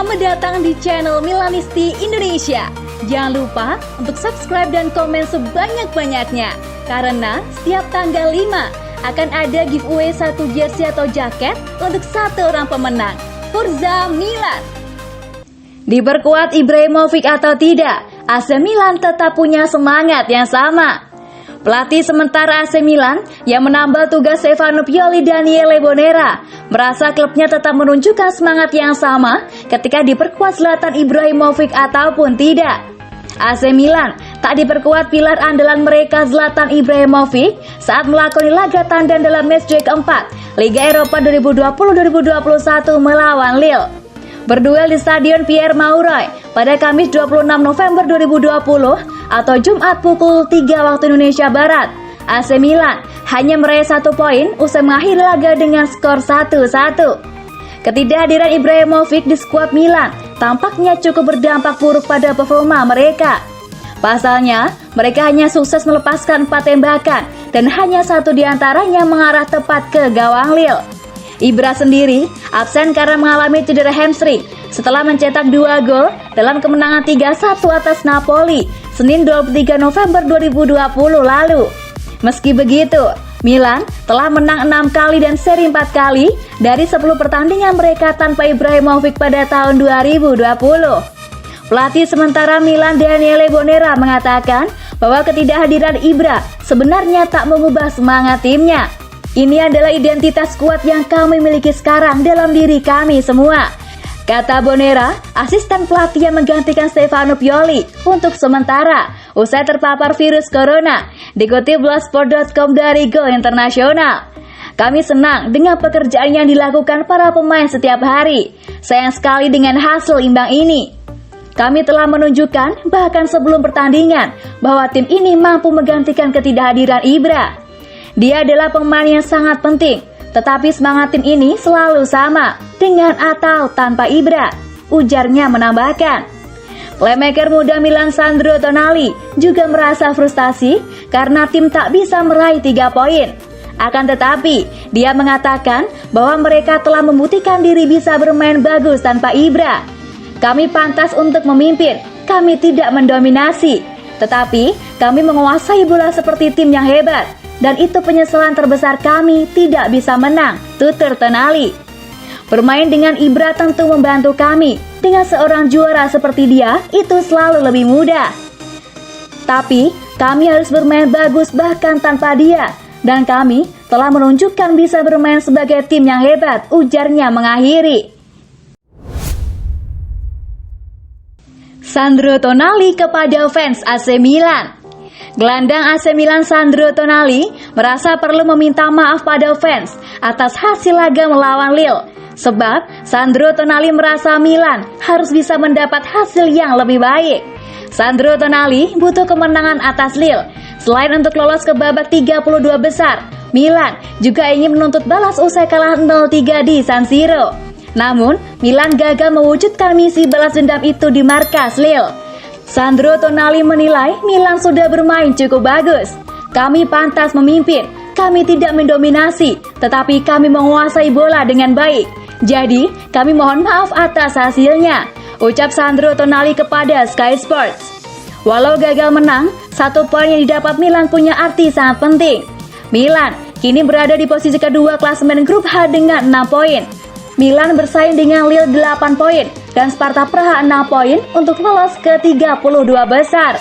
Selamat datang di channel Milanisti Indonesia. Jangan lupa untuk subscribe dan komen sebanyak-banyaknya, karena setiap tanggal 5 akan ada giveaway satu jersey atau jaket untuk satu orang pemenang. Forza Milan. Diperkuat Ibrahimovic atau tidak, AC Milan tetap punya semangat yang sama. Pelatih sementara AC Milan yang menambah tugas Stefano Pioli, Daniele Bonera, merasa klubnya tetap menunjukkan semangat yang sama ketika diperkuat Zlatan Ibrahimovic ataupun tidak. AC Milan tak diperkuat pilar andalan mereka Zlatan Ibrahimovic saat melakoni laga tandang dalam matchday keempat Liga Eropa 2020-2021 melawan Lille. Berduel di Stadion Pierre Mauroy pada Kamis 26 November 2020 atau Jumat pukul 3 waktu Indonesia Barat, AC Milan hanya meraih 1 poin usai mengakhiri laga dengan skor 1-1. Ketidakhadiran Ibrahimovic di skuad Milan tampaknya cukup berdampak buruk pada performa mereka. Pasalnya, mereka hanya sukses melepaskan 4 tembakan dan hanya 1 diantaranya mengarah tepat ke gawang Lille. Ibra sendiri absen karena mengalami cedera hamstring setelah mencetak 2 gol dalam kemenangan 3-1 atas Napoli Senin 23 November 2020 lalu. Meski begitu, Milan telah menang 6 kali dan seri 4 kali dari 10 pertandingan mereka tanpa Ibrahimovic pada tahun 2020. Pelatih sementara Milan Daniele Bonera mengatakan bahwa ketidakhadiran Ibra sebenarnya tak mengubah semangat timnya. Ini adalah identitas kuat yang kami miliki sekarang dalam diri kami semua, kata Bonera, asisten pelatih yang menggantikan Stefano Pioli untuk sementara usai terpapar virus corona, dikutip blogsport.com dari Go Internasional. Kami senang dengan pekerjaan yang dilakukan para pemain setiap hari. Sayang sekali dengan hasil imbang ini. Kami telah menunjukkan bahkan sebelum pertandingan bahwa tim ini mampu menggantikan ketidakhadiran Ibra. Dia adalah pemain yang sangat penting, tetapi semangat tim ini selalu sama, dengan atau tanpa Ibra, ujarnya menambahkan. Playmaker muda Milan Sandro Tonali juga merasa frustasi karena tim tak bisa meraih 3 poin. Akan tetapi, dia mengatakan bahwa mereka telah membuktikan diri bisa bermain bagus tanpa Ibra. Kami pantas untuk memimpin, kami tidak mendominasi, tetapi kami menguasai bola seperti tim yang hebat. Dan itu penyesalan terbesar kami tidak bisa menang, tutur Tonali. Bermain dengan Ibra tentu membantu kami. Dengan seorang juara seperti dia, itu selalu lebih mudah. Tapi, kami harus bermain bagus bahkan tanpa dia. Dan kami telah menunjukkan bisa bermain sebagai tim yang hebat, ujarnya mengakhiri. Sandro Tonali kepada fans AC Milan. Gelandang AC Milan Sandro Tonali merasa perlu meminta maaf pada fans atas hasil laga melawan Lille. Sebab Sandro Tonali merasa Milan harus bisa mendapat hasil yang lebih baik. Sandro Tonali butuh kemenangan atas Lille. Selain untuk lolos ke babak 32 besar, Milan juga ingin menuntut balas usai kalah 0-3 di San Siro. Namun, Milan gagal mewujudkan misi balas dendam itu di markas Lille. Sandro Tonali menilai Milan sudah bermain cukup bagus. Kami pantas memimpin, kami tidak mendominasi, tetapi kami menguasai bola dengan baik. Jadi, kami mohon maaf atas hasilnya, ucap Sandro Tonali kepada Sky Sports. Walau gagal menang, 1 poin yang didapat Milan punya arti sangat penting. Milan kini berada di posisi kedua klasemen grup H dengan 6 poin. Milan bersaing dengan Lille 8 poin dan Sparta Praha 6 poin untuk lolos ke 32 besar.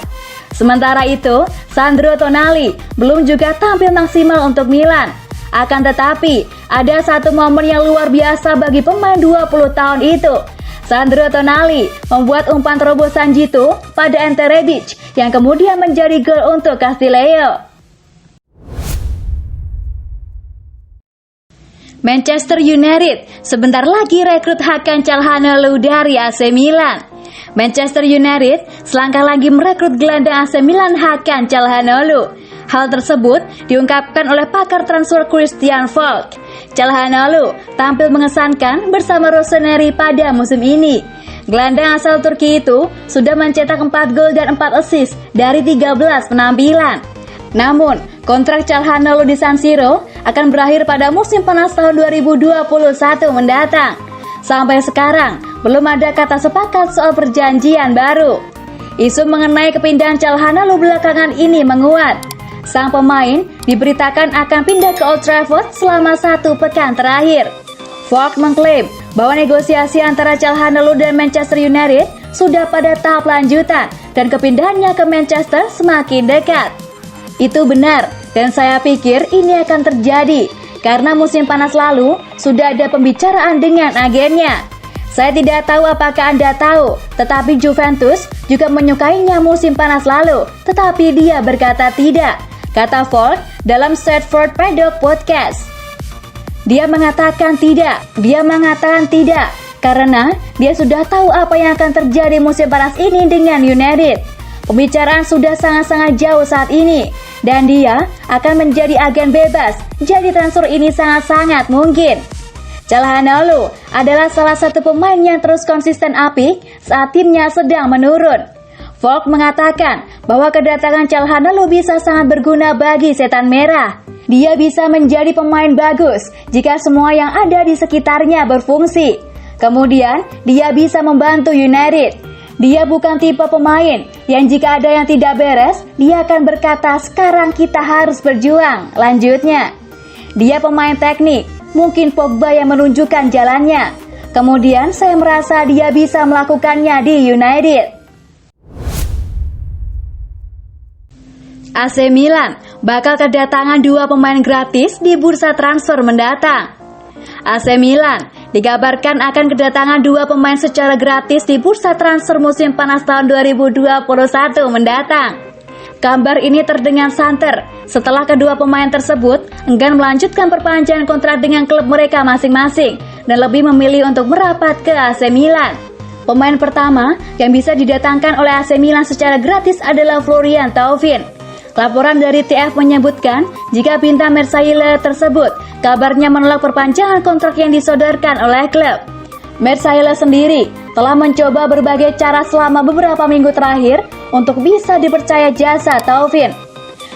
Sementara itu, Sandro Tonali belum juga tampil maksimal untuk Milan. Akan tetapi, ada satu momen yang luar biasa bagi pemain 20 tahun itu. Sandro Tonali membuat umpan terobosan jitu pada Ante Rebic yang kemudian menjadi gol untuk Castillejo. Manchester United sebentar lagi rekrut Hakan Calhanoglu dari AC Milan. Manchester United selangkah lagi merekrut gelandang AC Milan Hakan Calhanoglu. Hal tersebut diungkapkan oleh pakar transfer Christian Falk. Calhanoglu tampil mengesankan bersama Rossoneri pada musim ini. Gelandang asal Turki itu sudah mencetak 4 gol dan 4 assist dari 13 penampilan. Namun, kontrak Calhanoglu di San Siro akan berakhir pada musim panas tahun 2021 mendatang. Sampai sekarang, belum ada kata sepakat soal perjanjian baru. Isu mengenai kepindahan Calhanoglu belakangan ini menguat. Sang pemain diberitakan akan pindah ke Old Trafford selama 1 pekan terakhir. Falk mengklaim bahwa negosiasi antara Calhanoglu dan Manchester United sudah pada tahap lanjutan dan kepindahannya ke Manchester semakin dekat. Itu benar, dan saya pikir ini akan terjadi karena musim panas lalu sudah ada pembicaraan dengan agennya. Saya tidak tahu apakah Anda tahu, tetapi Juventus juga menyukainya musim panas lalu, tetapi dia berkata tidak, kata Falk dalam Stratford Paddock Podcast. Dia mengatakan tidak, karena dia sudah tahu apa yang akan terjadi musim panas ini dengan United. Pembicaraan sudah sangat-sangat jauh saat ini, dan dia akan menjadi agen bebas, jadi transfer ini sangat-sangat mungkin. Calhanoglu adalah salah satu pemain yang terus konsisten apik saat timnya sedang menurun. Falk mengatakan bahwa kedatangan Calhanoglu bisa sangat berguna bagi Setan Merah. Dia bisa menjadi pemain bagus jika semua yang ada di sekitarnya berfungsi. Kemudian, dia bisa membantu United. Dia bukan tipe pemain yang jika ada yang tidak beres, dia akan berkata, "Sekarang kita harus berjuang." Lanjutnya, dia pemain teknik. Mungkin Pogba yang menunjukkan jalannya. Kemudian saya merasa dia bisa melakukannya di United. AC Milan bakal kedatangan 2 pemain gratis di bursa transfer mendatang. AC Milan dikabarkan akan kedatangan 2 pemain secara gratis di bursa transfer musim panas tahun 2021 mendatang. Kabar ini terdengar santer setelah kedua pemain tersebut enggan melanjutkan perpanjangan kontrak dengan klub mereka masing-masing dan lebih memilih untuk merapat ke AC Milan. Pemain pertama yang bisa didatangkan oleh AC Milan secara gratis adalah Florian Thauvin. Laporan dari TF menyebutkan jika bintang Marseille tersebut kabarnya menolak perpanjangan kontrak yang disodorkan oleh klub. Marseille sendiri telah mencoba berbagai cara selama beberapa minggu terakhir untuk bisa dipercaya jasa Thauvin.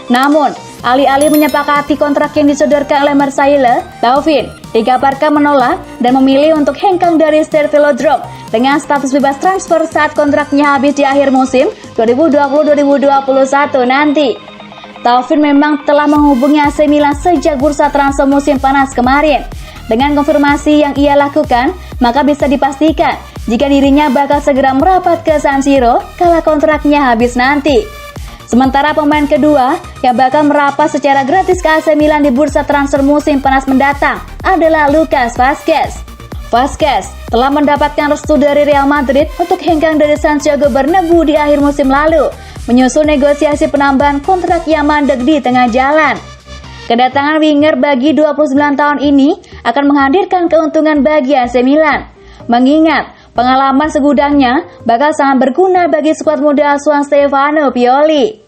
Namun, alih-alih menyepakati kontrak yang disodorkan oleh Marseille, Thauvin dikabarkan menolak dan memilih untuk hengkang dari Stade Velodrome dengan status bebas transfer saat kontraknya habis di akhir musim 2020-2021 nanti. Thauvin memang telah menghubungi AC Milan sejak bursa transfer musim panas kemarin. Dengan konfirmasi yang ia lakukan, maka bisa dipastikan jika dirinya bakal segera merapat ke San Siro kala kontraknya habis nanti. Sementara pemain kedua yang bakal merapat secara gratis ke AC Milan di bursa transfer musim panas mendatang adalah Lucas Vazquez. Vazquez telah mendapatkan restu dari Real Madrid untuk hengkang dari Santiago Bernabeu di akhir musim lalu, menyusul negosiasi penambahan kontrak yang mandek di tengah jalan. Kedatangan winger bagi 29 tahun ini akan menghadirkan keuntungan bagi AC Milan, mengingat pengalaman segudangnya bakal sangat berguna bagi skuad muda asuhan Stefano Pioli.